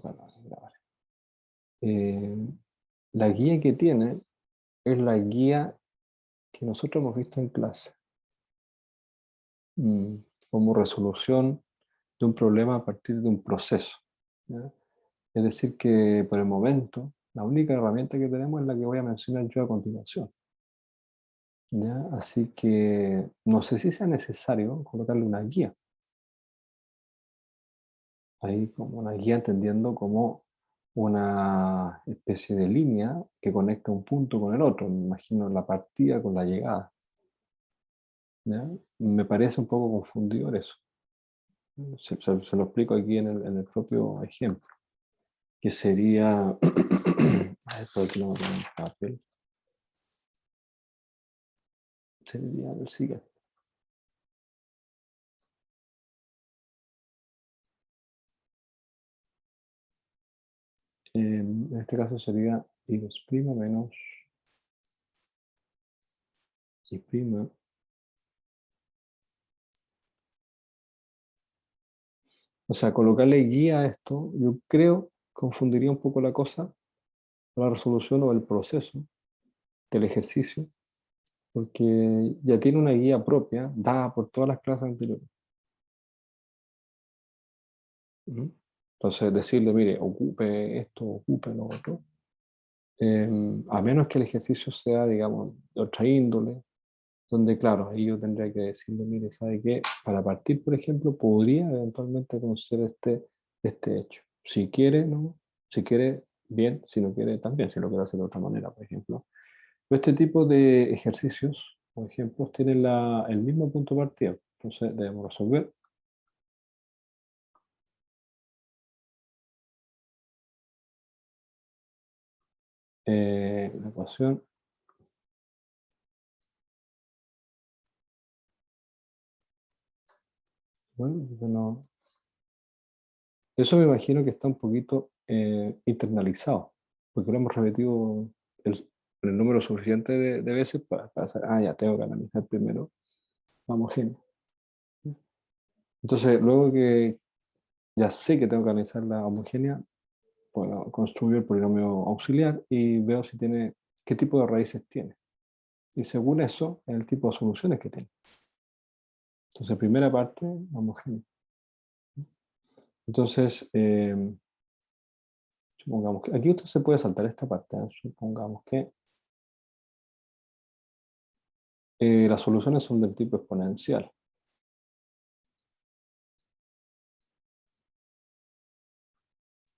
colocarlo en grabar. La guía que tiene es la guía que nosotros hemos visto en clase. Como resolución de un problema a partir de un proceso, ¿ya? Es decir, que por el momento, la única herramienta que tenemos es la que voy a mencionar yo a continuación, ¿ya? Así que no sé si sea necesario colocarle una guía. Ahí como una guía entendiendo como una especie de línea que conecta un punto con el otro. Me imagino la partida con la llegada, ¿ya? Me parece un poco confundidor eso. Se lo explico aquí en el propio ejemplo, que sería, a ver, por aquí no tengo un papel, sería el siguiente. En este caso sería y' menos y'. O sea, colocarle guía a esto, yo creo, confundiría un poco la cosa, la resolución o el proceso del ejercicio, porque ya tiene una guía propia dada por todas las clases anteriores. ¿Mm? Entonces, decirle, mire, ocupe esto, ocupe lo otro, a menos que el ejercicio sea, digamos, de otra índole, donde, claro, ahí yo tendría que decirle, mire, ¿sabe qué? Para partir, por ejemplo, podría eventualmente conocer este hecho. Si quiere, ¿no? Si quiere, bien, si no quiere, también, si lo quiere hacer de otra manera, por ejemplo. Pero este tipo de ejercicios, por ejemplo, tienen el mismo punto de partida. Entonces, debemos resolver la ecuación. Bueno, eso me imagino que está un poquito internalizado, porque lo hemos repetido el número suficiente de veces para saber, ya tengo que analizar primero la homogénea. Entonces, luego que ya sé que tengo que analizar la homogénea, bueno, construyo el polinomio auxiliar y veo si tiene, qué tipo de raíces tiene. Y según eso, el tipo de soluciones que tiene. Entonces, primera parte, homogénea. Entonces, supongamos que aquí usted se puede saltar esta parte. Supongamos que las soluciones son del tipo exponencial.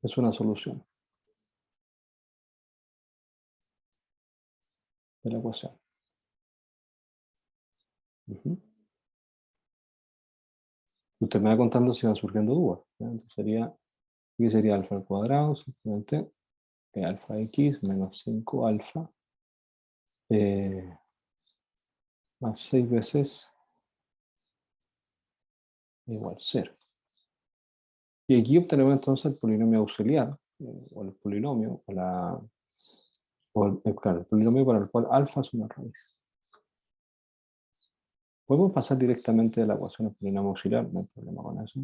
Es una solución de la ecuación. Usted me va contando si van surgiendo dudas, ¿ya? Entonces aquí sería alfa al cuadrado, simplemente alfa x menos 5 alfa más 6 veces igual 0. Y aquí obtenemos entonces el polinomio auxiliar, o el polinomio, claro, el polinomio para el cual alfa es una raíz. Podemos pasar directamente de la ecuación al polinomio auxiliar, no hay problema con eso.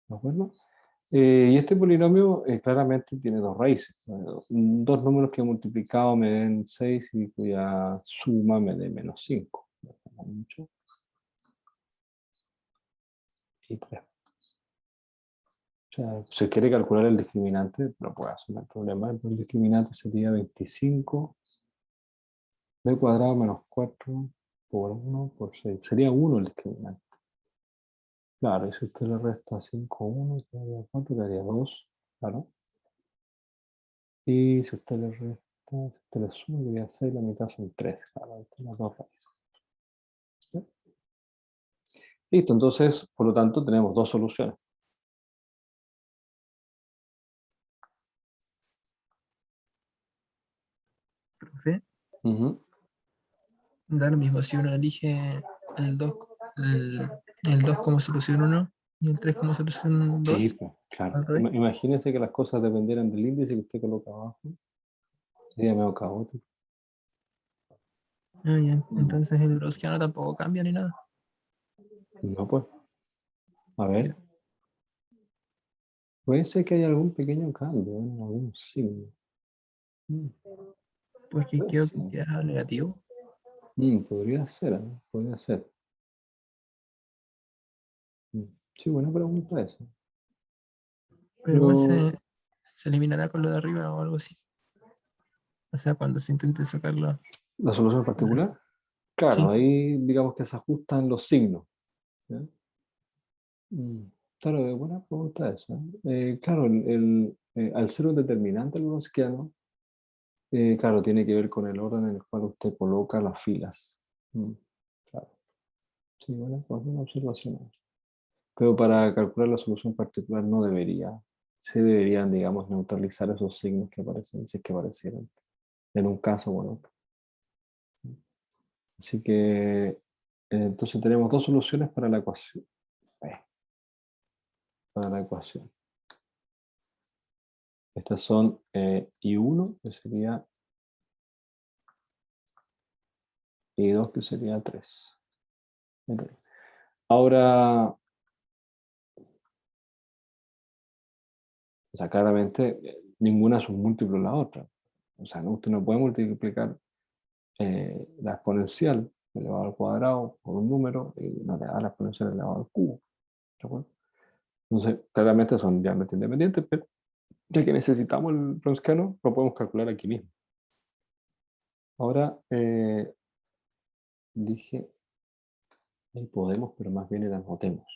¿De acuerdo? Y este polinomio claramente tiene dos raíces. Dos números que he multiplicado me den 6 y cuya suma me dé menos 5. Mucho. Y 3. O sea, si quiere calcular el discriminante, lo puede hacer, no hay problema. El discriminante sería 25 b cuadrado menos 4 por 1 por 6. Sería 1 el discriminante. Claro, y si usted le resta 5, 1, quedaría 4, quedaría 2. Claro. Y si usted le resta, si usted le suma, quedaría 6, la mitad son 3. Claro, ahí están las dos raíces. ¿Sí? Listo, entonces, por lo tanto, tenemos dos soluciones. Profe, Ujú. da lo mismo si uno elige el 2, el 2 como solución 1 y el 3 como solución Sí, 2. pues, claro. Al revés. Imagínense que las cosas dependieran del índice que usted coloca abajo. Sería medio caótico. Ah, ya. Entonces el gaussiano tampoco cambia ni nada. No, pues, a ver. Puede ser que haya algún pequeño cambio en algún signo. Mm, Porque puede creo que ser. queda negativo. Podría ser, ¿eh? Podría ser. Mm, sí, buena pregunta esa. Pero igual Pero se eliminará con lo de arriba o algo así. O sea, cuando se intente sacarlo. la solución particular, claro, Sí, ahí digamos que se ajustan los signos. ¿Ya? Mm, claro, buena pregunta esa. Claro, al ser un determinante el gaussiano, claro, tiene que ver con el orden en el cual usted coloca las filas. Claro, sí, buena observación. Pero para calcular la solución particular no debería. Se deberían, digamos, neutralizar esos signos que aparecen, si es que aparecieran en un caso o en otro. Así que entonces tenemos dos soluciones para la ecuación. Para la ecuación. Estas son I1, que sería I2, que sería 3. Ahora, o sea, claramente ninguna es un múltiplo de la otra. O sea, usted no puede multiplicar la exponencial elevado al cuadrado por un número y no le da la exponencial elevado al cubo. ¿De acuerdo? Entonces, claramente son diametralmente independientes, pero ya que necesitamos el browniano, lo podemos calcular aquí mismo. Ahora, dije, ahí podemos, pero más bien las notemos.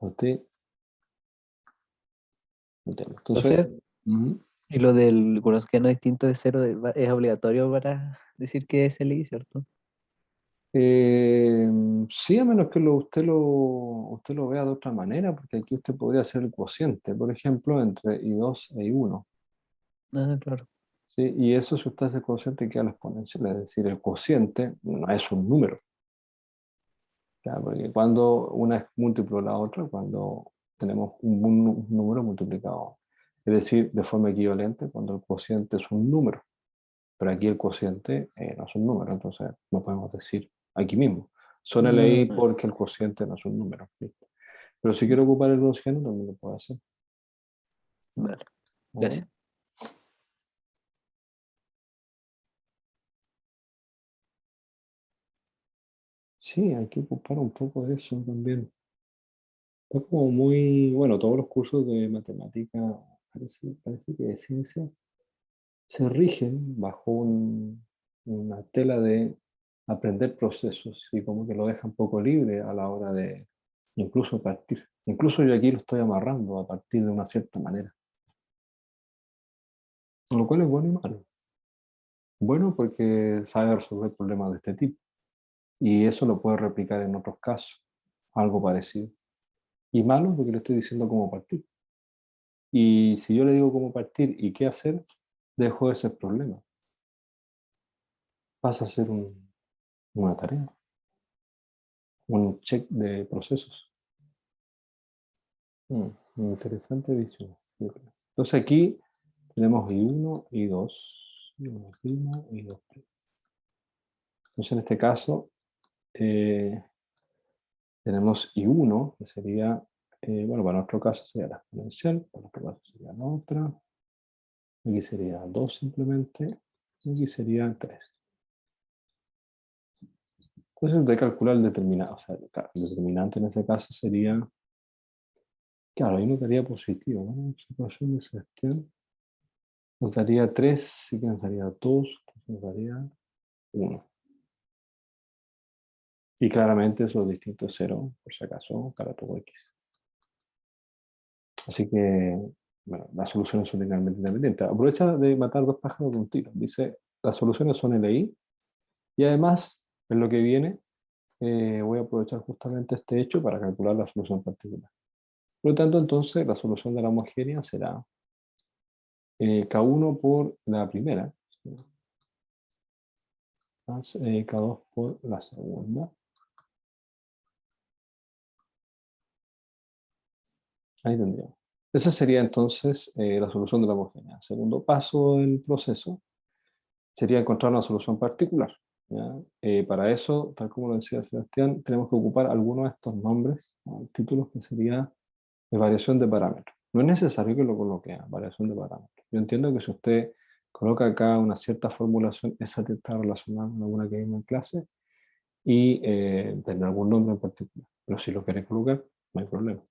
Noté, notemos. Entonces, Profe, y lo del gaussiano distinto de cero es obligatorio para decir que es LI, ¿cierto? sí, a menos que usted lo vea de otra manera, porque aquí usted podría hacer el cociente, por ejemplo, entre I2 e I1. Ah, claro. ¿Sí? Y eso, si usted hace el cociente, queda la exponencial, es decir, el cociente no es un número. ¿Ya? Porque cuando una es múltiplo de la otra, cuando tenemos un número multiplicado. Es decir, de forma equivalente, cuando el cociente es un número. Pero aquí el cociente no es un número, entonces no podemos decir aquí mismo. Son LI Ah, porque el cociente no es un número. ¿Listo? Pero si quiero ocupar el gaussiano, también lo puedo hacer. vale, A ver. gracias. Sí, hay que ocupar un poco de eso también. Está como muy, bueno, todos los cursos de matemática, parece que de ciencia, se rigen bajo una tela de aprender procesos y como que lo deja un poco libre a la hora de incluso partir. Incluso yo aquí lo estoy amarrando a partir de una cierta manera, lo cual es bueno y malo. Bueno porque sabe resolver problemas de este tipo y eso lo puede replicar en otros casos, algo parecido. Y malo porque le estoy diciendo cómo partir. Y si yo le digo cómo partir y qué hacer, dejo ese problema. Pasa a ser una tarea, un check de procesos. Interesante visión. Yo creo. Entonces aquí tenemos I1, I2, I1 primo, I2 primo. Entonces en este caso tenemos I1, que sería, bueno, para nuestro caso sería la exponencial, para nuestro caso sería la otra, aquí sería 2 simplemente, y aquí sería 3. Entonces de calcular el determinante, o sea, claro, el determinante en ese caso sería, claro, ahí nos daría positivo, ¿no? Observación de Sebastián. Nos daría 3, sí que nos daría 2, nos daría 1. Y claramente eso es distinto de 0, por si acaso, para todo X. Así que, bueno, las soluciones son linealmente independientes. Aprovecha de matar dos pájaros de un tiro. Dice, las soluciones son LI y además, en lo que viene, voy a aprovechar justamente este hecho para calcular la solución particular. Por lo tanto, entonces, la solución de la homogénea será K1 por la primera, ¿sí? Más K2 por la segunda. Ahí tendríamos. Esa sería entonces la solución de la homogénea. Segundo paso del proceso, sería encontrar una solución particular. ¿Ya? Para eso, tal como lo decía Sebastián, tenemos que ocupar algunos de estos nombres, ¿no? Títulos que sería de variación de parámetros. No es necesario que lo coloque a variación de parámetros. Yo entiendo que si usted coloca acá una cierta formulación, esa está relacionada con alguna que vimos en clase y tener algún nombre en particular. Pero si lo quiere colocar, no hay problema.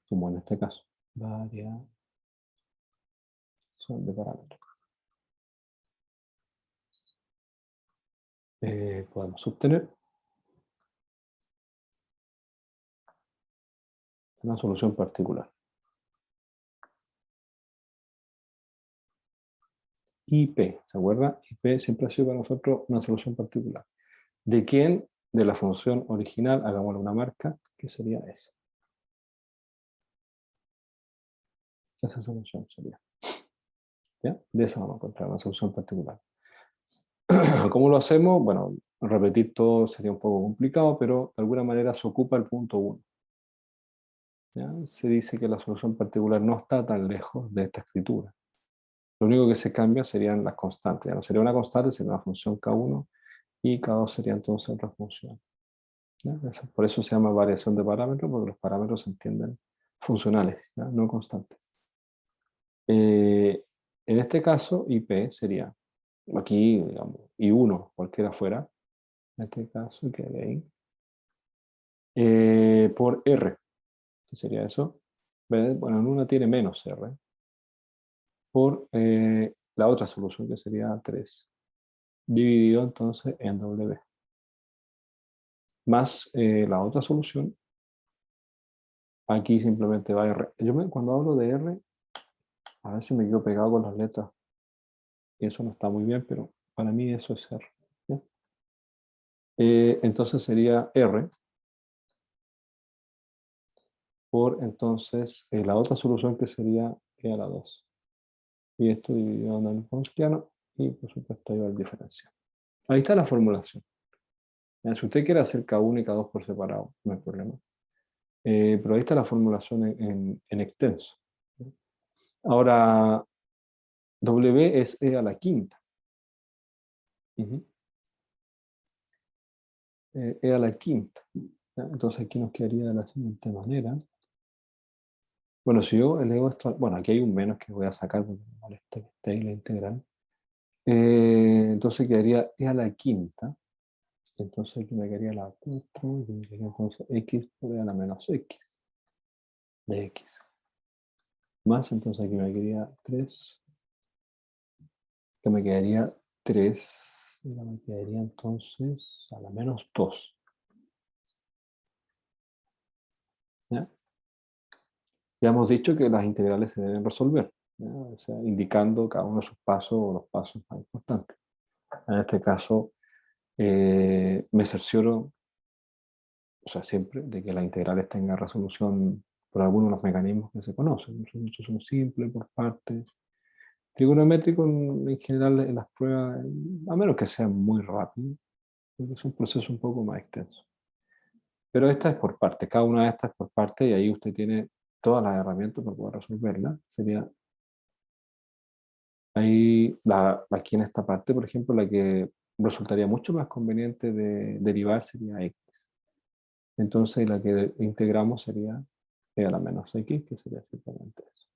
Como en este caso, variación de parámetros. Podemos obtener una solución particular. IP, ¿se acuerda? IP siempre ha sido para nosotros una solución particular. ¿De quién? De la función original, hagámosle una marca, que sería esa. Esa solución sería. ¿Ya? De esa vamos a encontrar una solución particular. ¿Cómo lo hacemos? Bueno, repetir todo sería un poco complicado, pero de alguna manera se ocupa el punto 1. ¿Ya? Se dice que la solución particular no está tan lejos de esta escritura. Lo único que se cambia serían las constantes. Ya no sería una constante, sería una función K1 y K2 sería entonces otra función. ¿Ya? Por eso se llama variación de parámetros, porque los parámetros se entienden funcionales, ¿ya? No constantes. En este caso, IP sería, aquí, digamos, I1, cualquiera fuera, en este caso, que ahí, por R, ¿qué sería eso? Bueno, en una tiene menos R, por la otra solución, que sería 3, dividido entonces en W. Más la otra solución, aquí simplemente va R. Cuando hablo de R, a veces me quedo pegado con las letras, y eso no está muy bien, pero para mí eso es R. ¿Ya? Entonces sería R, por entonces la otra solución que sería E a la 2. Y esto dividido en el Chomskiano, y por supuesto ahí va el diferencial. Ahí está la formulación. Si usted quiere hacer K1 y K2 por separado, no hay problema. Pero ahí está la formulación en extenso. Ahora, W es E a la quinta. E a la quinta. ¿Ya? Entonces aquí nos quedaría de la siguiente manera. Bueno, si yo elevo esto, bueno, aquí hay un menos que voy a sacar porque me molesta que esté ahí la integral. Entonces quedaría E a la quinta. Entonces aquí me quedaría la 4, y me quedaría entonces X por E a la menos X de X. Más, entonces aquí me quedaría 3, que me quedaría 3, y me quedaría entonces a la menos 2. ¿Ya? Ya hemos dicho que las integrales se deben resolver, ¿ya? O sea, indicando cada uno de sus pasos o los pasos más importantes. En este caso, me cercioro, o sea, siempre, de que las integrales tengan resolución por algunos de los mecanismos que se conocen. Resolución simple, por partes. Trigonométrico en general en las pruebas, a menos que sean muy rápidos, porque es un proceso un poco más extenso. Pero esta es por parte, cada una de estas es por parte, y ahí usted tiene todas las herramientas para poder resolverla. Sería ahí, aquí en esta parte, por ejemplo, la que resultaría mucho más conveniente de derivar sería X. Entonces la que integramos sería E a la menos X, que sería simplemente eso.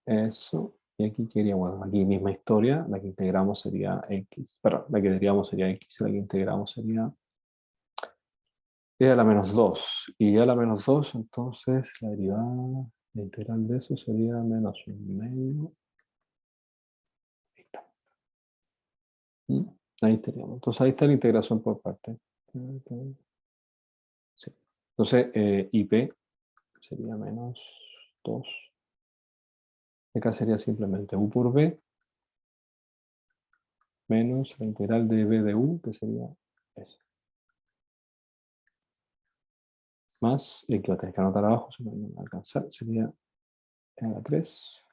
Eso, y aquí queríamos, aquí misma historia, la que integramos sería X, perdón, la que derivamos sería X, la que integramos sería E a la menos 2, y E a la menos 2, entonces la derivada, la integral de eso sería menos un medio. Ahí está. Ahí teníamos. Entonces ahí está la integración por parte. Sí. Entonces IP sería menos 2. Acá sería simplemente U por B menos la integral de B de U, que sería eso. Más, y que lo tenés que anotar abajo, si no me va a alcanzar, sería E a la 3.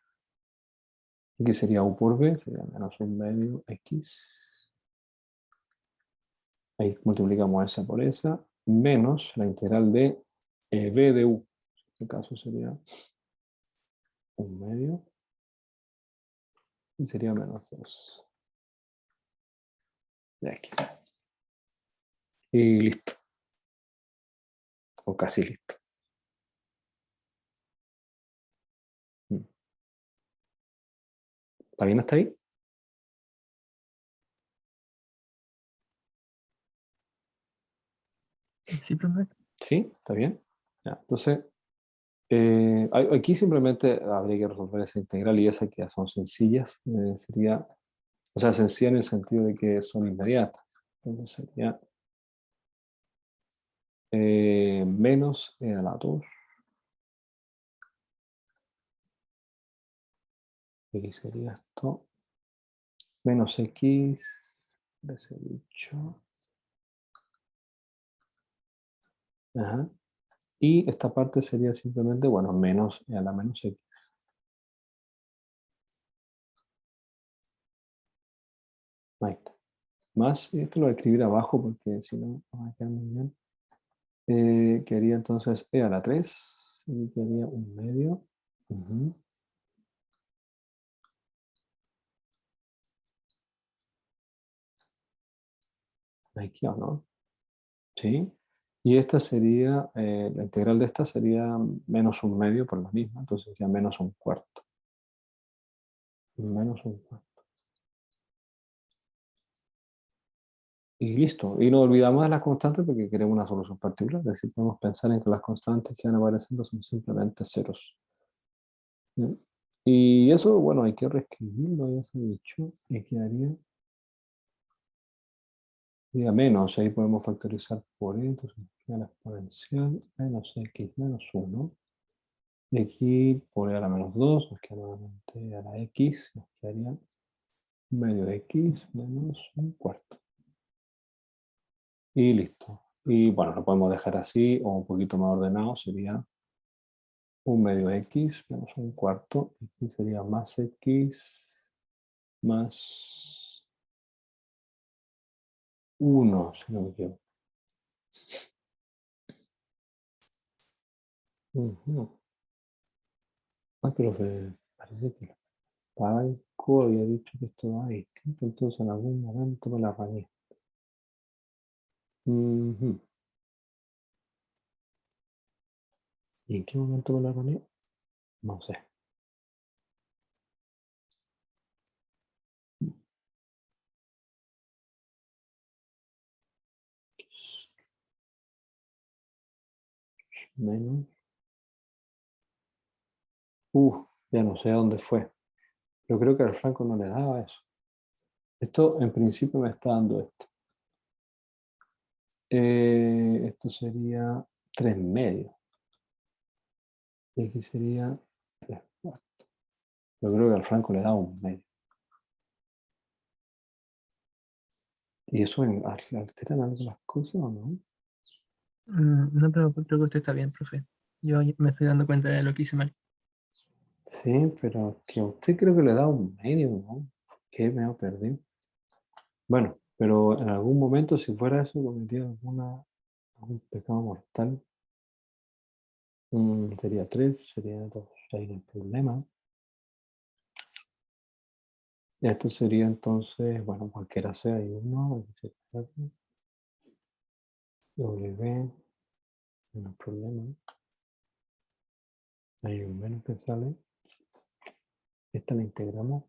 Aquí sería U por B, sería menos un medio X. Ahí multiplicamos esa por esa, menos la integral de B de U. En este caso sería un medio. Y sería menos 2 de aquí. Y listo. O casi listo. ¿Está bien hasta ahí? Sí, profe. ¿Sí? ¿Está bien? Ya, entonces, aquí simplemente habría que resolver esa integral y esa que ya son sencillas. Sería, o sea, sencilla en el sentido de que son inmediatas. Entonces sería menos e a la 2. Y sería esto. Menos x, de ese dicho. Ajá. Y esta parte sería simplemente, bueno, menos e a la menos x. Ahí está. Más, y esto lo voy a escribir abajo porque si no, no va a quedar muy bien. Quedaría entonces e a la 3, y quedaría un medio. Ujú. Aquí o no. Sí. Y esta sería, la integral de esta sería menos un medio por la misma, entonces sería menos un cuarto. Menos un cuarto. Y listo. Y no olvidamos de las constantes porque queremos una solución particular. Es decir, podemos pensar en que las constantes que van apareciendo son simplemente ceros. ¿Sí? Y eso, bueno, hay que reescribirlo, ya se ha dicho, y quedaría menos, ahí podemos factorizar por e, entonces nos queda la exponencial menos x menos 1. Y aquí por e a la menos 2, nos queda nuevamente e a la x, nos quedaría medio x menos un cuarto. Y listo. Y bueno, lo podemos dejar así o un poquito más ordenado, sería un medio x menos un cuarto. Aquí sería más x más 1, si no me equivoco. Ujú. Pero parece que Palco había dicho que esto va distinto, entonces en algún momento me la apañé. Ujú. ¿Y en qué momento me la apañé? No sé. Menos. Ya no sé dónde fue. Pero creo que al Franco no le daba eso. Esto en principio me está dando esto. Esto sería 3 medios. Y aquí sería 3 cuartos. Yo creo que al Franco le da un medio. ¿Y eso alteran algo las cosas o no? No, pero creo que usted está bien, profe. Yo me estoy dando cuenta de lo que hice mal. Sí, pero que a usted creo que le da un medio, ¿no? ¿Qué me ha perdido? Bueno, pero en algún momento, si fuera eso, cometía algún pecado mortal, sería 3, sería 2, ahí no hay problema. Esto sería entonces, bueno, cualquiera sea, hay uno, W, no hay problema. Hay un menos que sale. Esta la integramos.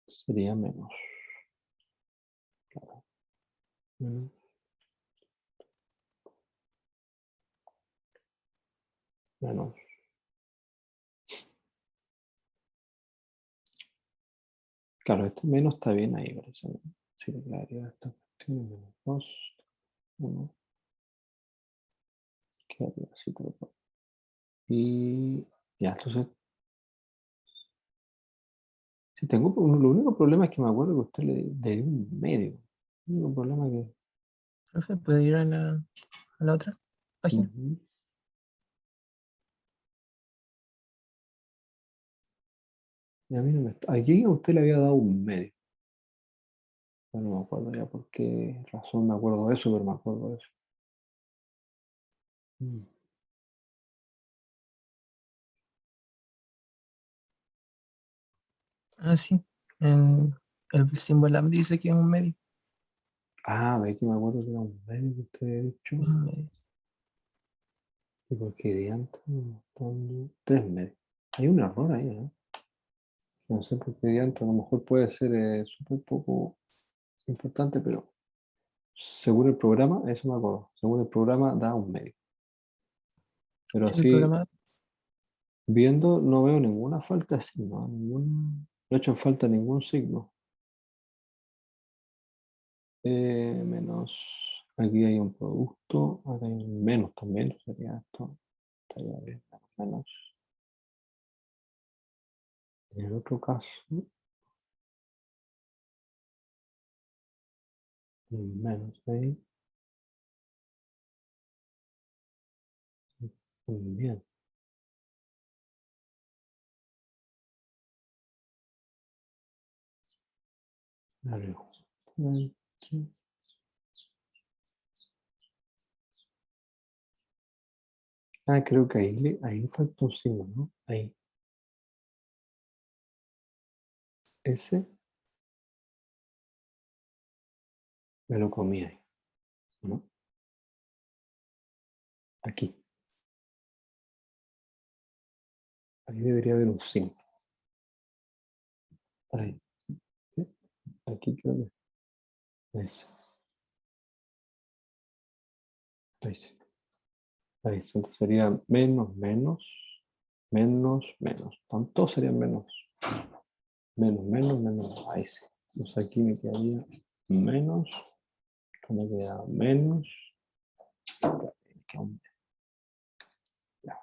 Sería menos. Claro. Menos. Menos. Claro, este menos está bien ahí, parece. Sí, le quedaría esta cuestión, menos 2, 1, quedaría así todo. Y ya, entonces, si tengo, lo único problema es que me acuerdo que usted le dio un medio. El único problema es que... Profe, ¿puede ir a la otra página? Ujú. Y a mí no me aquí a usted le había dado un medio. Pero no me acuerdo ya por qué razón me acuerdo de eso, pero me acuerdo de eso. Mm. Ah, sí. El, el símbolo dice que es un medio. Ah, de aquí me acuerdo que era un medio que usted había dicho. Un medio. ¿Y por qué diantre me está dando 3 medios? Hay un error ahí, ¿no? No sé por qué diantre, a lo mejor puede ser súper poco importante, pero según el programa, eso me acuerdo, según el programa da un medio. Pero Sí, el así, programa. viendo, no veo ninguna falta de signo, no he hecho en falta ningún signo. Menos, aquí hay un producto, acá hay un menos también, sería esto, estaría bien, menos. En el otro caso, un menos ahí, muy bien. Vale, justamente. Ah, creo que ahí falta un signo, ¿no? Ahí, ese me lo comí ahí, ¿no? Aquí, ahí debería haber un signo. Ahí, ¿sí? Aquí creo que es. Ahí sí. Ahí sí. Entonces sería menos, menos, menos, menos. Todos serían menos. Menos, menos, menos. Ahí sí. Entonces aquí me quedaría menos. ¿Cómo queda? Menos. Ya.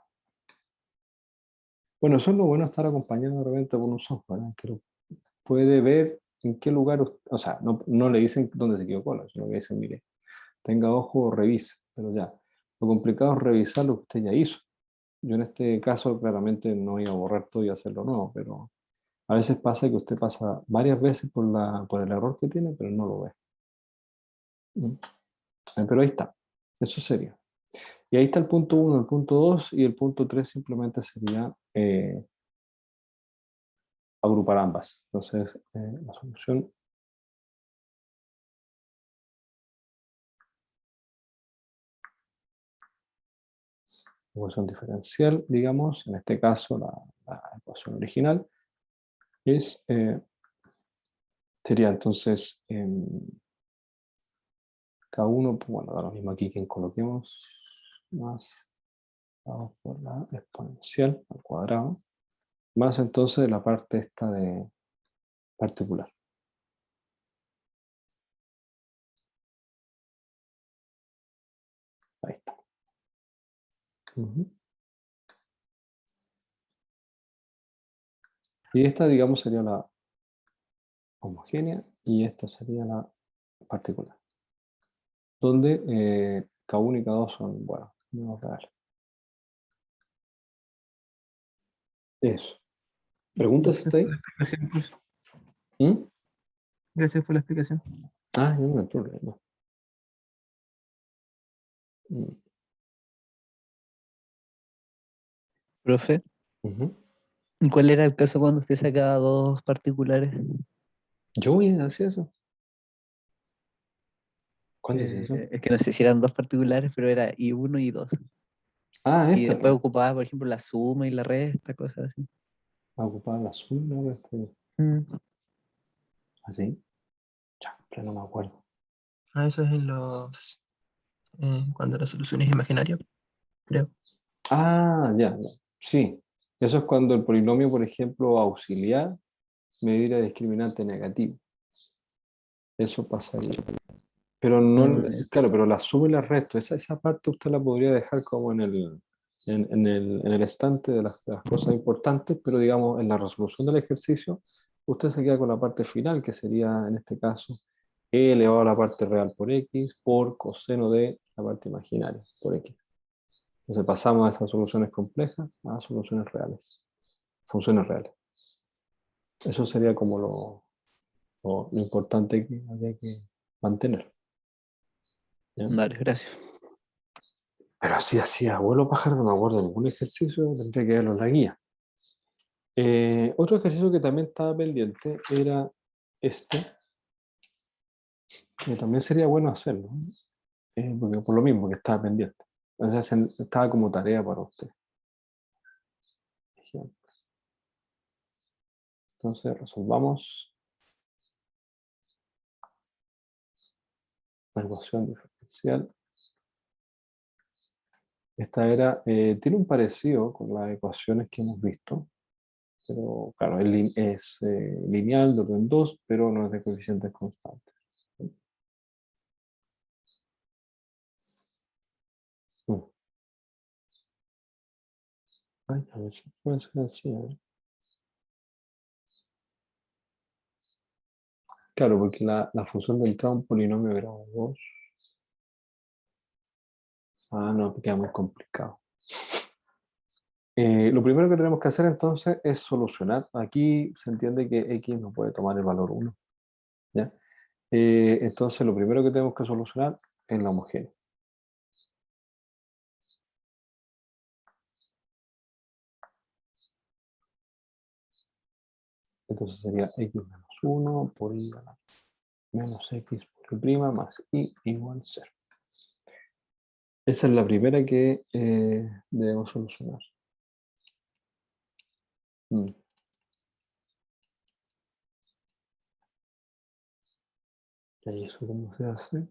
Bueno, eso es lo bueno de estar acompañado de repente por un software, ¿eh? Que lo puede ver en qué lugar, o sea, no le dicen dónde se equivocó, sino que dicen, mire, tenga ojo, revise, pero ya. Lo complicado es revisar lo que usted ya hizo. Yo en este caso claramente no iba a borrar todo y hacerlo nuevo, pero a veces pasa que usted pasa varias veces por el error que tiene, pero no lo ve. ¿Mm? Pero ahí está. Eso sería. Y ahí está el punto 1, el punto 2 y el punto 3 simplemente sería agrupar ambas. Entonces, la solución, ecuación diferencial, digamos, en este caso la ecuación original, es, sería entonces K1, pues, bueno, da lo mismo aquí que coloquemos, más dado por la exponencial al cuadrado, más entonces la parte esta de particular. Ahí está. Ujú. Y esta, digamos, sería la homogénea y esta sería la particular, donde K1 y K2 son, bueno, no reales. Eso. ¿Preguntas Gracias hasta por la ahí? explicación, pues. ¿Mm? Gracias por la explicación. Ah, no hay problema. Mm. Profe, Ujú. ¿cuál era el caso cuando usted sacaba dos particulares? Yo voy a hacer eso. ¿Cuándo es eso? Es que no sé si eran dos particulares, pero era y uno y dos. Ah, Y esta después no. ocupaba, por ejemplo, la suma y la resta, cosas así. A ocupar la azul, ¿no? Mm. Así. Ya, pero no me acuerdo. Ah, eso es en los. Cuando la solución es imaginaria, creo. Ah, ya, ya. Sí. Eso es cuando el polinomio, por ejemplo, auxiliar me diera discriminante negativo. Eso pasaría. Pero no, Mm, vale. claro, pero la suma y la resto, esa parte usted la podría dejar como en el estante de las cosas importantes, pero digamos, en la resolución del ejercicio, usted se queda con la parte final, que sería, en este caso, e elevado a la parte real por x, por coseno de la parte imaginaria por x. Entonces pasamos de esas soluciones complejas a soluciones reales, funciones reales. Eso sería como lo importante que había que mantener. ¿Ya? Vale, gracias. Pero así, abuelo pájaro, no me acuerdo de ningún ejercicio, tendría que verlo en la guía. Otro ejercicio que también estaba pendiente era este, que también sería bueno hacerlo, porque por lo mismo que estaba pendiente. O sea, estaba como tarea para usted. Ejemplo. Entonces resolvamos la ecuación diferencial. Esta era, tiene un parecido con las ecuaciones que hemos visto, pero claro, es lineal de orden 2, pero no es de coeficientes constantes. Ay, a veces puede ser así, ¿eh? Claro, porque la función de entrada a un polinomio de grado 2. Ah, no, queda muy complicado. Lo primero que tenemos que hacer entonces es solucionar. Aquí se entiende que x no puede tomar el valor 1. ¿Ya? Entonces lo primero que tenemos que solucionar es la homogénea. Entonces sería x menos 1 por y menos x por y prima más y igual 0. Esa es la primera que debemos solucionar. ¿Y eso cómo se hace?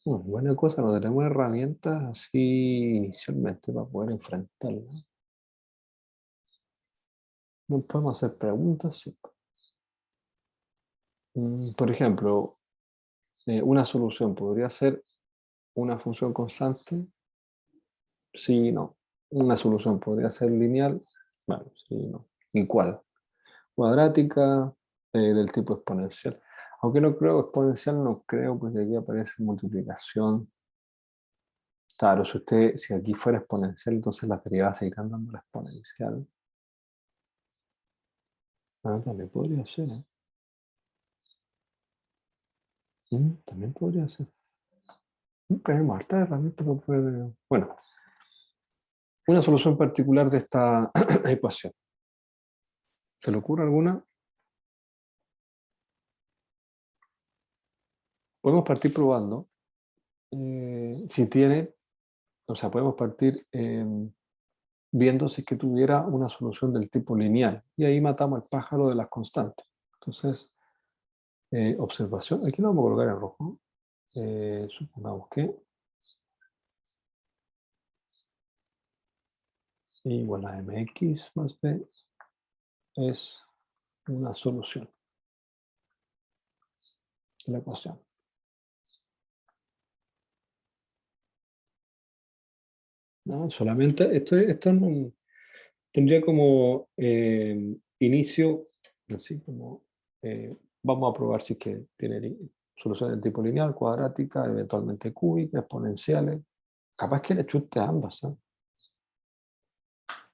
Buena cosa, no tenemos herramientas así inicialmente para poder enfrentarla. No podemos hacer preguntas, sí. Por ejemplo, una solución podría ser una función constante. Sí, no. Una solución podría ser lineal. Bueno, sí, no. ¿Y cuál? Cuadrática, del tipo exponencial. Aunque no creo exponencial, no creo, porque aquí aparece multiplicación. Claro, si aquí fuera exponencial, entonces las derivadas seguirán dando la exponencial. Ah, también podría ser, ¿eh? También podría ser. Tenemos harta herramientas para poder. Bueno, una solución particular de esta ecuación. ¿Se le ocurre alguna? Podemos partir probando. Si tiene, o sea, podemos partir viendo si es que tuviera una solución del tipo lineal. Y ahí matamos al pájaro de las constantes. Entonces, observación. Aquí lo vamos a colocar en rojo. Supongamos que igual a mx más b es una solución de la ecuación. ¿No? Solamente esto no, tendría como inicio, así como vamos a probar si es que tiene soluciones de tipo lineal, cuadrática, eventualmente cúbica, exponenciales. Capaz que le chute a ambas, ¿eh?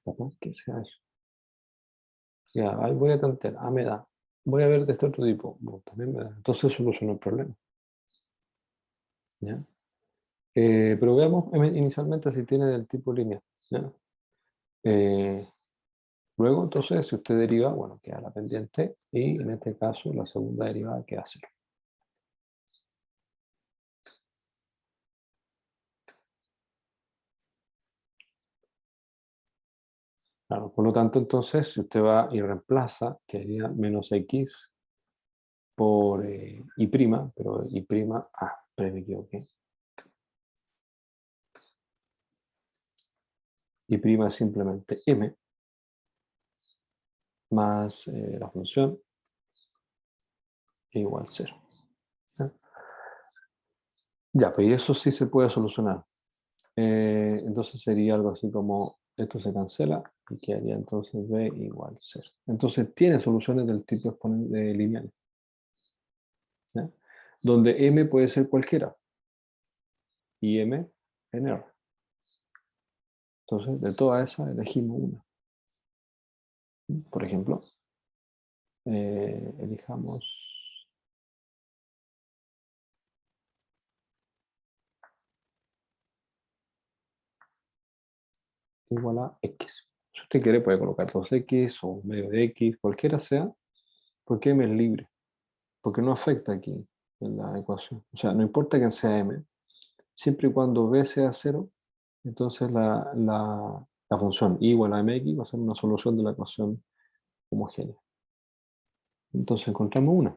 Capaz que sea eso. Ya, ahí voy a tantear. Ah, me da. Voy a ver de este otro tipo. Bueno, también me da. Entonces soluciono el problema. ¿Ya? Pero veamos inicialmente si tiene del tipo lineal. ¿Ya? Luego, entonces, si usted deriva, bueno, queda la pendiente y en este caso la segunda derivada queda 0. Claro, por lo tanto, entonces, si usted va y reemplaza, quedaría menos x por y prima, pero y prima, pero me equivoqué. Y prima es simplemente m más la función igual 0. ¿Ya? Ya, pues y eso sí se puede solucionar. Entonces sería algo así como esto se cancela y quedaría entonces b igual 0. Entonces tiene soluciones del tipo lineal, ¿ya? Donde m puede ser cualquiera y m en R. Entonces de todas esas elegimos una. Por ejemplo, elijamos igual a x. Si usted quiere puede colocar 2x o medio de x, cualquiera sea, porque m es libre, porque no afecta aquí en la ecuación. O sea, no importa que sea m, siempre y cuando b sea 0, entonces la función y igual a mx va a ser una solución de la ecuación homogénea. Entonces encontramos una.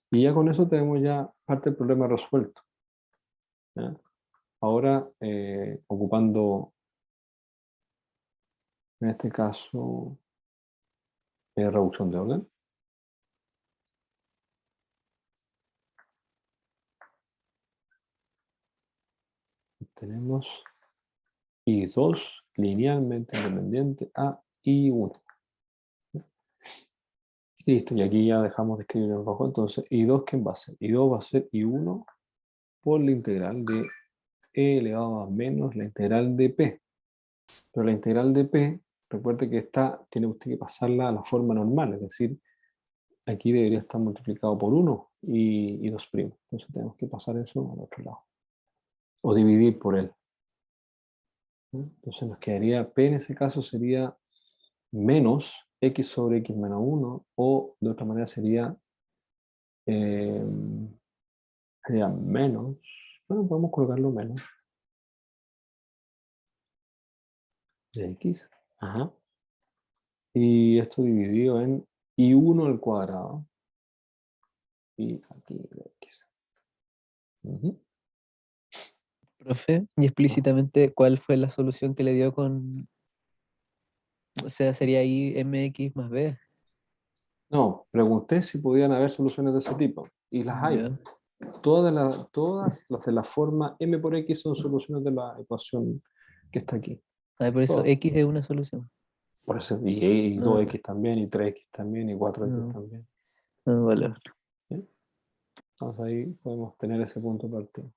Y ya con eso tenemos ya parte del problema resuelto. ¿Ya? Ahora, ocupando, en este caso, reducción de orden. Tenemos I2 linealmente independiente a I1. Listo, y aquí ya dejamos de escribir en rojo. Entonces, I2, ¿quién va a ser? I2 va a ser I1 por la integral de E elevado a menos la integral de P. Pero la integral de P, recuerde que tiene usted que pasarla a la forma normal, es decir, aquí debería estar multiplicado por 1 y 2'. Entonces tenemos que pasar eso al otro lado. O dividir por él. Entonces nos quedaría, P en ese caso sería menos x sobre x menos 1, o de otra manera sería menos, bueno, podemos colocarlo menos de x, ajá, y esto dividido en i1 al cuadrado, y aquí de x. Ujú. Profe, y explícitamente, ¿cuál fue la solución que le dio con, o sea, sería ahí mx más b? No, pregunté si podían haber soluciones de ese tipo, y las hay. Ya. Todas las de la forma m por x son soluciones de la ecuación que está aquí. Ah, por eso Todas. x es una solución. Por eso, y Ah, 2x también, y 3x también, y 4x no, también. no, vale. ¿Sí? Entonces ahí podemos tener ese punto de partida.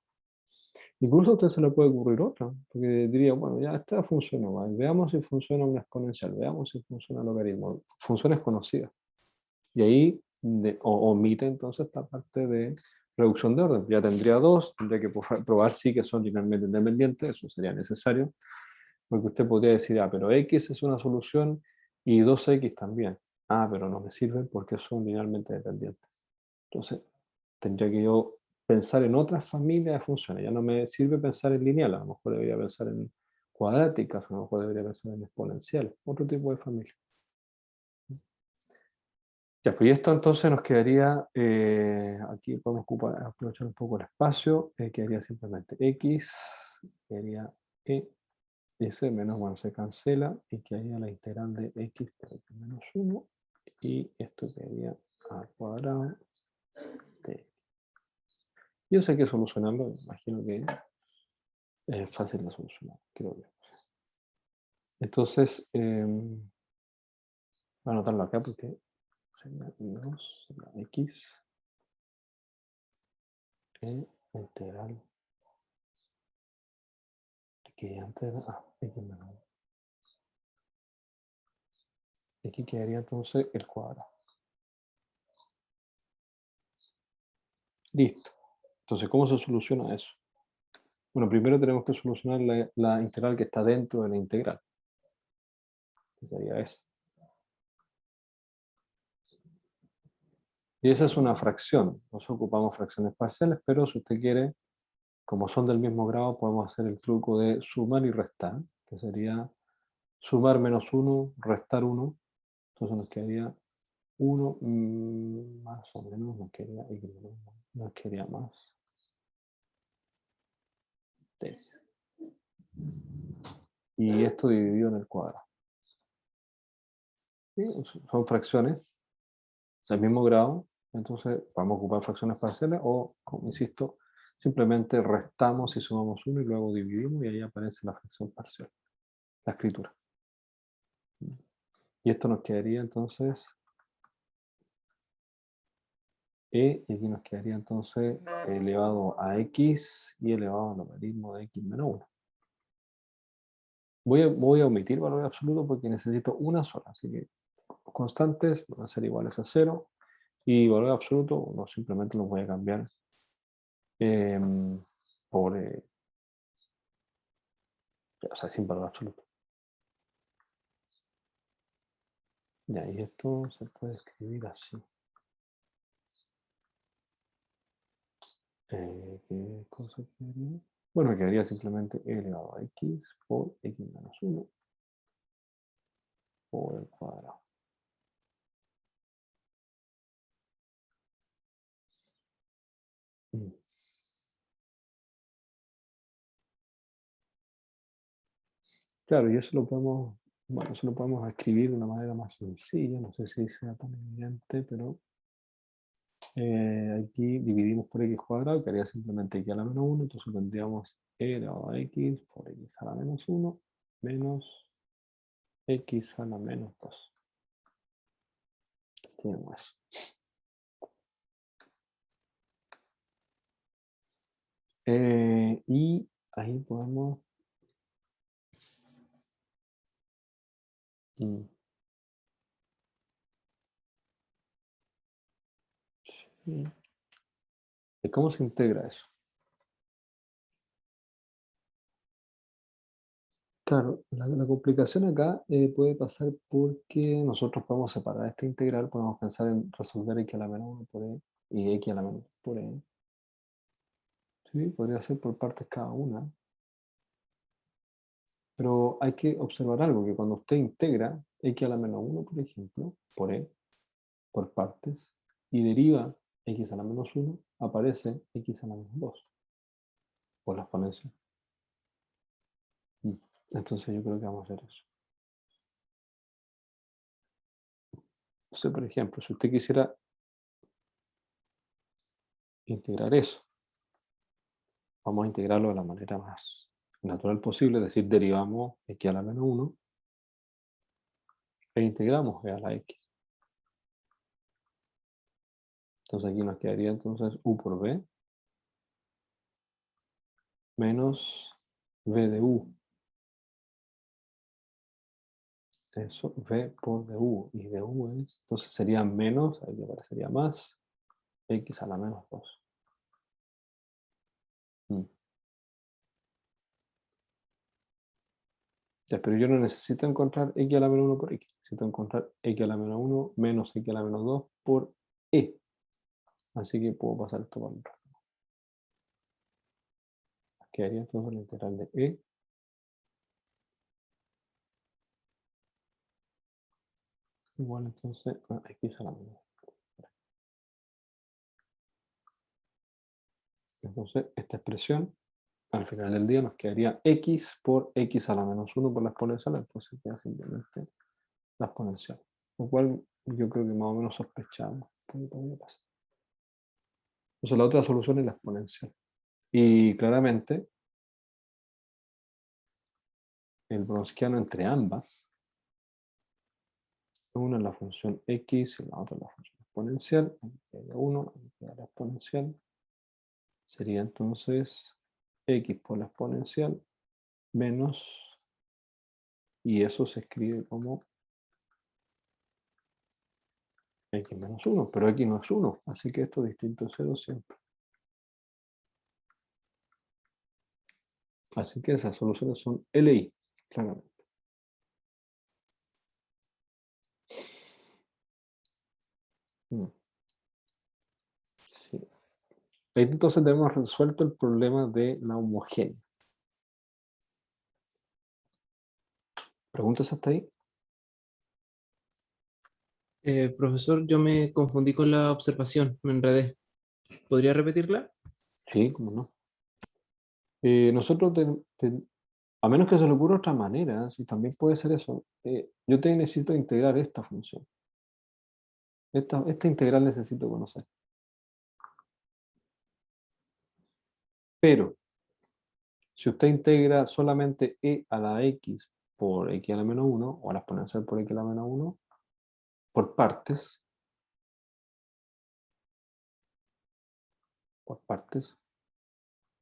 Incluso a usted se le puede ocurrir otra, porque diría, bueno, ya esta funcionó, ¿vale? Veamos si funciona una exponencial, veamos si funciona el logaritmo, funciones conocidas. Y ahí omite entonces esta parte de reducción de orden. Ya tendría dos, tendría que probar sí que son linealmente independientes, eso sería necesario, porque usted podría decir, ah, pero x es una solución y 2x también. Ah, pero no me sirven porque son linealmente dependientes. Entonces, tendría que yo pensar en otras familias de funciones. Ya no me sirve pensar en lineal, a lo mejor debería pensar en cuadráticas, a lo mejor debería pensar en exponenciales, otro tipo de familia. Ya, pues y esto entonces nos quedaría, aquí podemos aprovechar un poco el espacio, quedaría simplemente x, quedaría e, ese menos, bueno, se cancela, y quedaría la integral de x por x menos 1, y esto quedaría al cuadrado de. Yo sé que solucionarlo, imagino que es fácil de solucionar, creo yo. Entonces, voy a anotarlo acá porque sería I2, sería x, integral, que antes era, x menos 1. Aquí quedaría entonces el cuadrado. Listo. Entonces, ¿cómo se soluciona eso? Bueno, primero tenemos que solucionar la integral que está dentro de la integral. Que sería esa. Y esa es una fracción. Nosotros ocupamos fracciones parciales, pero si usted quiere, como son del mismo grado, podemos hacer el truco de sumar y restar, que sería sumar menos 1, restar 1. Entonces nos quedaría 1 más o menos, nos quedaría más. T. Y esto dividido en el cuadrado. ¿Sí? Son fracciones del mismo grado, entonces vamos a ocupar fracciones parciales o, como insisto, simplemente restamos y sumamos 1 y luego dividimos y ahí aparece la fracción parcial, la escritura. Y esto nos quedaría entonces e, y aquí nos quedaría entonces elevado a x y elevado al logaritmo de x menos 1. Voy a omitir valor absoluto porque necesito una sola, así que constantes van a ser iguales a 0 y valor absoluto no, simplemente los voy a cambiar por o sea, sin valor absoluto. Ya, y esto se puede escribir así. ¿Qué cosa quedaría? Bueno, quedaría simplemente e elevado a x por x menos 1 por el cuadrado. Mm. Claro, y eso lo podemos, bueno, eso lo podemos escribir de una manera más sencilla, no sé si sea tan evidente, pero aquí dividimos por x cuadrado, que haría simplemente x a la menos 1, entonces tendríamos e elevado a x por x a la menos 1 menos x a la menos 2. Tenemos eso. Y ahí podemos... ¿Cómo se integra eso? Claro, la complicación acá puede pasar porque nosotros podemos separar esta integral, podemos pensar en resolver x a la menos 1 por e y x a la menos 2 por e. Sí, podría ser por partes cada una. Pero hay que observar algo, que cuando usted integra x a la menos 1, por ejemplo, por e, por partes, y deriva x a la menos 1, aparece x a la menos 2 por la exponencia. Entonces yo creo que vamos a hacer eso. Entonces, por ejemplo, si usted quisiera integrar eso, vamos a integrarlo de la manera más natural posible, es decir, derivamos x a la menos 1 e integramos e a la x. Entonces aquí nos quedaría entonces u por b menos v de u. Eso, v por du, y du es, entonces sería menos, ahí aparecería más, x a la menos 2. Ya, pero yo no necesito encontrar x a la menos 1 por x, necesito encontrar x a la menos 1 menos x a la menos 2 por e. Así que puedo pasar esto por el otro. Quedaría entonces la integral de e igual entonces a x a la menos 2. Entonces, esta expresión, al final del día, nos quedaría x por x a la menos 1 por la exponencial, entonces queda simplemente la exponencial. Lo cual yo creo que más o menos sospechamos que podría pasar. Entonces, la otra solución es la exponencial. Y claramente, el browniano entre ambas, una es la función x y la otra es la función exponencial. Aquí queda 1, aquí queda la exponencial. Sería entonces x por la exponencial menos, y eso se escribe como x menos 1, pero x no es 1, así que esto es distinto de 0 siempre. Así que esas soluciones son LI, claramente. Sí. Entonces tenemos resuelto el problema de la homogénea. ¿Preguntas hasta ahí? Profesor, yo me confundí con la observación, me enredé. ¿Podría repetirla? Sí, cómo no. Nosotros, a menos que se le ocurra otra manera, si también puede ser eso, yo te necesito integrar esta función. Esta integral necesito conocer. Pero, si usted integra solamente e a la x por x a la menos 1, o a la exponencial por x a la menos 1, por partes,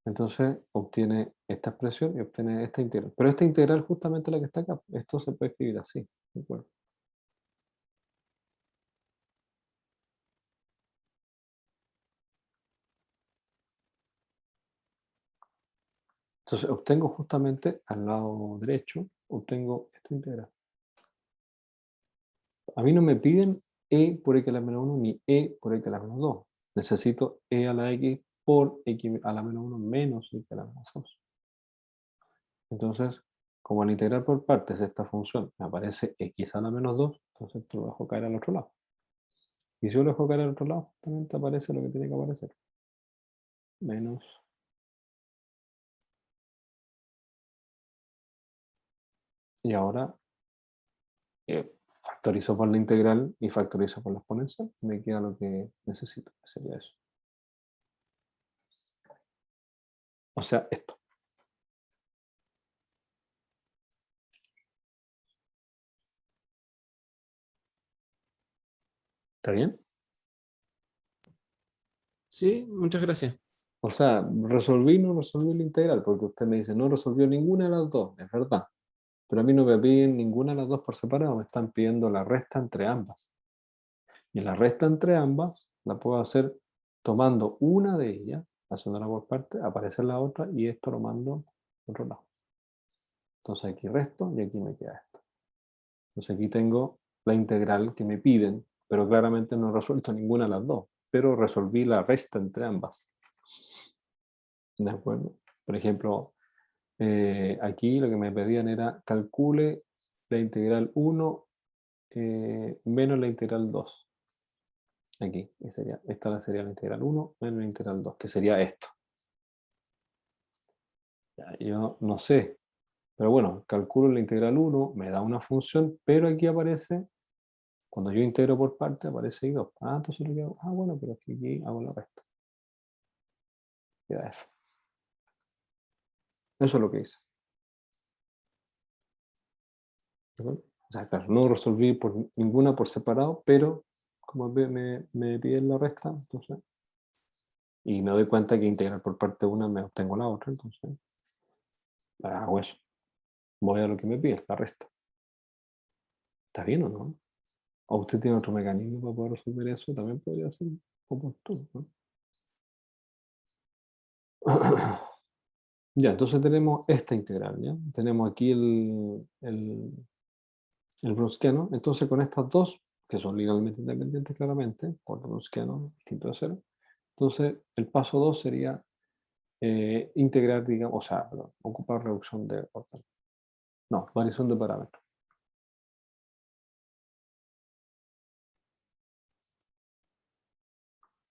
entonces obtiene esta expresión y obtiene esta integral. Pero esta integral justamente la que está acá, esto se puede escribir así, ¿de acuerdo? Entonces obtengo justamente al lado derecho, obtengo esta integral. A mí no me piden e por x a la menos 1 ni e por x a la menos 2. Necesito e a la x por x a la menos 1 menos x a la menos 2. Entonces, como al integrar por partes esta función me aparece x a la menos 2, entonces lo dejo caer al otro lado. Y si yo lo dejo caer al otro lado, justamente aparece lo que tiene que aparecer. Menos. Y ahora factorizo por la integral y factorizo por la exponencial. Me queda lo que necesito, que sería eso. O sea, esto. ¿Está bien? Sí, muchas gracias. O sea, resolví, no resolví la integral, porque usted me dice, no resolvió ninguna de las dos, es verdad. Pero a mí no me piden ninguna de las dos por separado, me están pidiendo la resta entre ambas. Y la resta entre ambas la puedo hacer tomando una de ellas, haciéndola por parte, aparece la otra y esto lo mando al otro lado. Entonces aquí resto y aquí me queda esto. Entonces aquí tengo la integral que me piden, pero claramente no he resuelto ninguna de las dos, pero resolví la resta entre ambas. ¿De acuerdo? Por ejemplo, aquí lo que me pedían era calcule la integral 1 menos la integral 2. Aquí, esta sería la integral 1 menos la integral 2, que sería esto. Ya, yo no sé, pero bueno, calculo la integral 1, me da una función, pero aquí aparece, cuando yo integro por parte, aparece I2. Ah, entonces lo que hago, bueno, pero es que aquí hago la resta. Queda F. Eso es lo que hice. ¿De acuerdo? O sea, claro, no resolví por ninguna por separado, pero como me piden la resta, entonces, y me doy cuenta que integrar por parte una me obtengo la otra, entonces hago eso. Voy a lo que me pide, la resta. ¿Está bien o no? ¿O usted tiene otro mecanismo para poder resolver eso? También podría ser oportuno, ¿no? Ya, entonces tenemos esta integral, ¿ya? Tenemos aquí el browskiano. Entonces con estas dos, que son linealmente independientes claramente, por browskiano distinto de cero, entonces el paso 2 sería integrar, digamos, o sea, perdón, ocupar reducción de orden. No, variación de parámetros.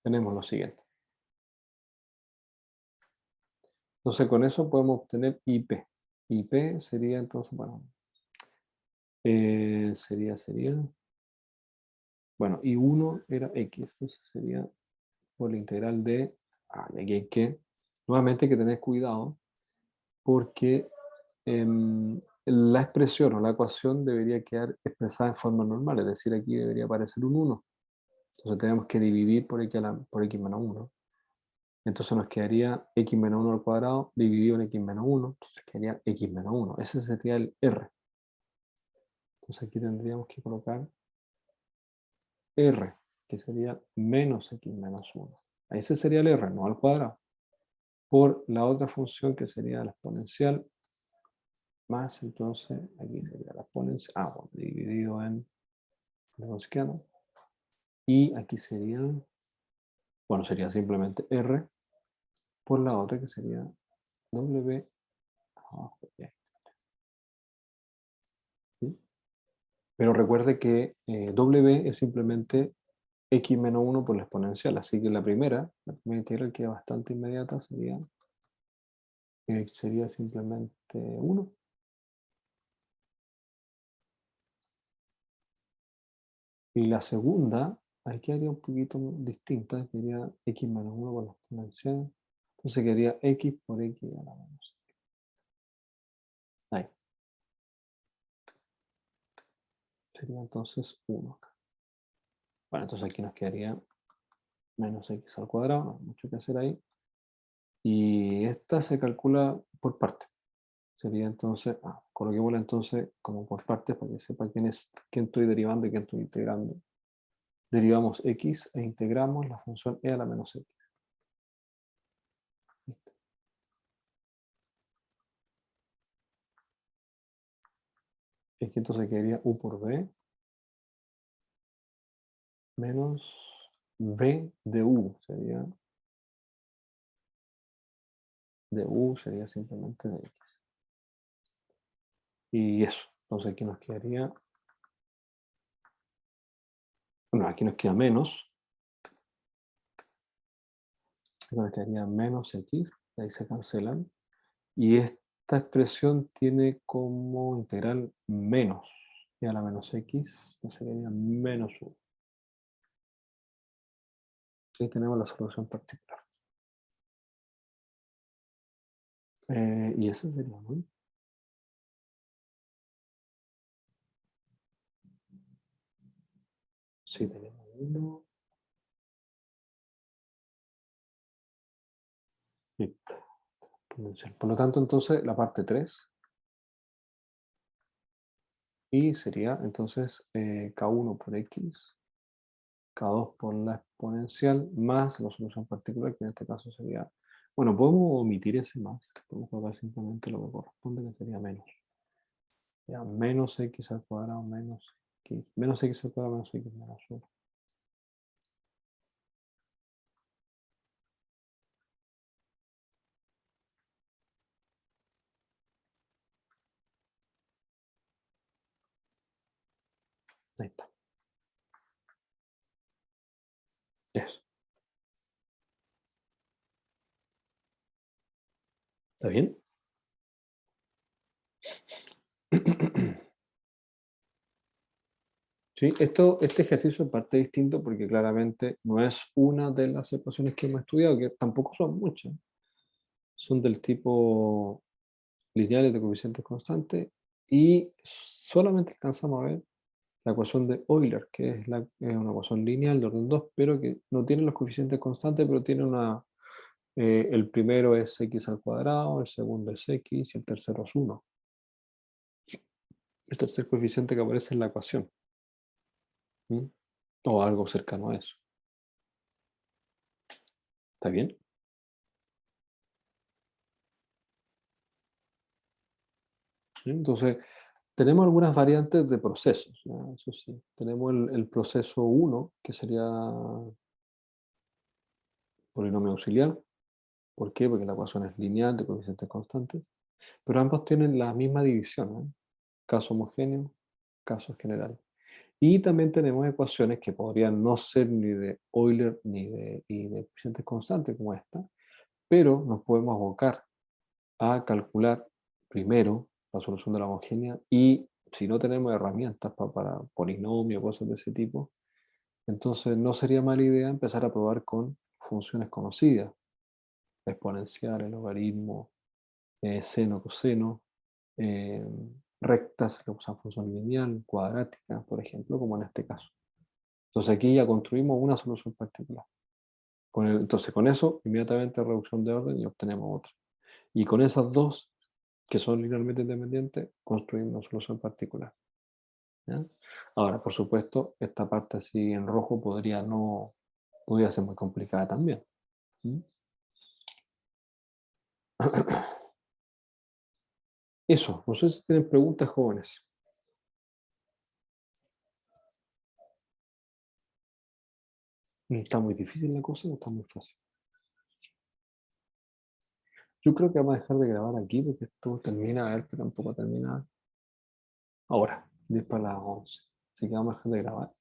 Tenemos lo siguiente. Entonces con eso podemos obtener IP. IP sería entonces, bueno, sería, bueno, I1 era X, entonces sería por la integral de, y aquí hay que, nuevamente hay que tener cuidado, porque la expresión o la ecuación debería quedar expresada en forma normal, es decir, aquí debería aparecer un 1. Entonces tenemos que dividir por x menos 1. Entonces nos quedaría x menos 1 al cuadrado dividido en x menos 1. Entonces quedaría x menos 1. Ese sería el R. Entonces aquí tendríamos que colocar R, que sería menos x menos 1. Ese sería el R, no al cuadrado. Por la otra función que sería la exponencial, más entonces aquí sería la exponencial, bueno, dividido en Gaussiano. Y aquí sería, bueno, sería simplemente R por la otra que sería W abajo. ¿Sí? Pero recuerde que W es simplemente x menos 1 por la exponencial, así que la primera integral que es bastante inmediata sería simplemente 1. Y la segunda, aquí haría un poquito distinta, sería x menos 1 por la exponencial. Entonces quedaría x por x a la menos. Ahí. Sería entonces 1 acá. Bueno, entonces aquí nos quedaría menos x al cuadrado, no hay mucho que hacer ahí. Y esta se calcula por parte. Sería entonces, coloquémosla entonces como por partes para que sepa quién estoy derivando y quién estoy integrando. Derivamos x e integramos la función e a la menos x. Aquí entonces quedaría u por b menos b de u. Sería de u sería simplemente de x. Y eso. Entonces aquí nos quedaría... Bueno, aquí nos queda menos. Aquí nos quedaría menos x. De ahí se cancelan. Y esta expresión tiene como integral menos. Y a la menos x, entonces sería menos u. Ahí tenemos la solución particular. Y ese sería, ¿no? Sí, tenemos uno. Exponencial. Por lo tanto, entonces, la parte 3. Y sería, entonces, K1 por X, K2 por la exponencial, más la solución particular, que en este caso sería... Bueno, podemos omitir ese más. Podemos colocar simplemente lo que corresponde, que sería menos. Ya, menos X al cuadrado, menos X. Menos X al cuadrado, menos X menos 1. Ahí está. Eso. ¿Está bien? Sí, este ejercicio es parte distinto porque claramente no es una de las ecuaciones que hemos estudiado, que tampoco son muchas. Son del tipo lineales de coeficientes constantes y solamente alcanzamos a ver la ecuación de Euler, que es una ecuación lineal de orden 2, pero que no tiene los coeficientes constantes, pero tiene el primero es x al cuadrado, el segundo es x y el tercero es 1. El tercer coeficiente que aparece en la ecuación. ¿Mm? O algo cercano a eso. ¿Está bien? ¿Sí? Entonces, tenemos algunas variantes de procesos, ¿ya? Eso sí. Tenemos el proceso 1, que sería polinomio auxiliar. ¿Por qué? Porque la ecuación es lineal de coeficientes constantes. Pero ambos tienen la misma división, ¿eh? Caso homogéneo, caso general. Y también tenemos ecuaciones que podrían no ser ni de Euler y de coeficientes constantes como esta, pero nos podemos abocar a calcular primero la solución de la homogénea y si no tenemos herramientas para polinomio, cosas de ese tipo, entonces no sería mala idea empezar a probar con funciones conocidas, exponencial, el logaritmo, seno, coseno, eh, rectas que usan función lineal, cuadrática, por ejemplo, como en este caso. Entonces aquí ya construimos una solución particular. Entonces con eso, inmediatamente reducción de orden y obtenemos otra. Y con esas dos, que son linealmente independientes, construimos una solución particular. ¿Ya? Ahora, por supuesto, esta parte así en rojo podría ser muy complicada también. ¿Mm? Eso, no sé si tienen preguntas, jóvenes. ¿Está muy difícil la cosa o está muy fácil? Yo creo que vamos a dejar de grabar aquí porque esto termina, a ver, pero tampoco termina ahora, 10 para las 11. Así que vamos a dejar de grabar.